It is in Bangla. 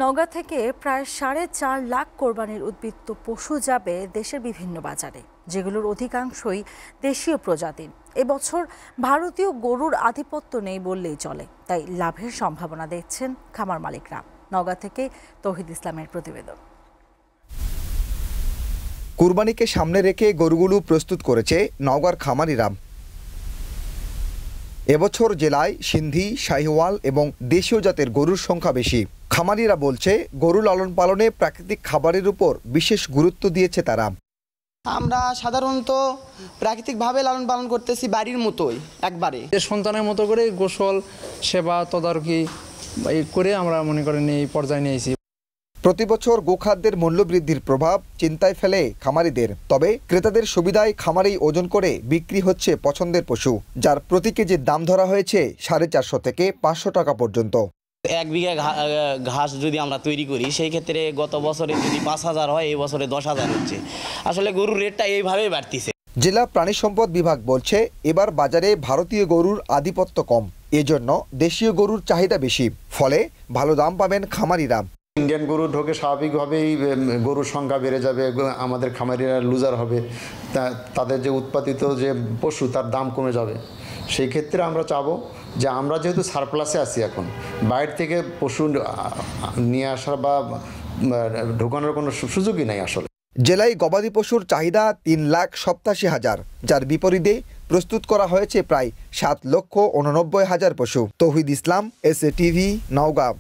নওগাঁ থেকে প্রায় 4.5 লাখ কোরবানির উদ্বৃত্ত পশু যাবে দেশের বিভিন্ন বাজারে, যেগুলোর অধিকাংশই দেশীয় প্রজাতির। এবছর ভারতীয় গরুর আধিপত্য নেই বললেই চলে, তাই লাভের সম্ভাবনা দেখছেন খামার মালিকরা। নওগাঁ থেকে তৌহিদ ইসলামের প্রতিবেদন। কুরবানিকে সামনে রেখে গরুগুলো প্রস্তুত করেছে নওগাঁর খামারিরা। এবছর জেলায় সিন্ধি, শাহিওয়াল এবং দেশীয় জাতের গরুর সংখ্যা বেশি। খামারিরা বলছে, গরু লালন পালনে প্রাকৃতিক খাবারের উপর বিশেষ গুরুত্ব দিয়েছে তারা। আমরা সাধারণত প্রাকৃতিকভাবে লালন পালন করতেছি, বাড়ির মতোই একবারে সন্তানের মতো করে গোসল সেবা তদারকি করে আমরা মনে করেন এই পর্যায়ে নিয়েছি। প্রতি বছর গোখাদ্যের মূল্য বৃদ্ধির প্রভাব চিন্তায় ফেলে খামারিদের। তবে ক্রেতাদের সুবিধায় খামারেই ওজন করে বিক্রি হচ্ছে পছন্দের পশু, যার প্রতি কেজির দাম ধরা হয়েছে 450 থেকে 500 টাকা পর্যন্ত। 1 বিঘা ঘাস যদি আমরা তৈরি করি, সেই ক্ষেত্রে গত বছরে যদি 5000 হয়, এই বছরে 10,000 হচ্ছে। আসলে গরুর রেটটা এইভাবেই বাড়তিছে। জেলা প্রাণী সম্পদ বিভাগ বলছে, এবার বাজারে ভারতীয় গরুর আধিপত্য কম, এজন্য দেশীয় গরুর চাহিদা বেশি। ফলে ভালো দাম পাবেন খামারিরা। ইন্ডিয়ান গরু ঢোকে, স্বাভাবিকভাবেই গরুর সংখ্যা বেড়ে যাবে, আমাদের খামারিরা লুজার হবে, তাদের যে উৎপাদিত যে পশু তার দাম কমে যাবে। সেই ক্ষেত্রে আমরা চাবো যে আমরা যেহেতু সারপ্লাসে আছি, এখন বাইরে থেকে পশু নিয়ে আসার বা ঢোকানোর কোনো সুযোগই নাই। আসলে জেলায় গবাদি পশুর চাহিদা 3,87,000, যার বিপরীতে প্রস্তুত করা হয়েছে প্রায় 7,89,000 পশু। তৌহিদ ইসলাম, SA TV, নওগাঁ।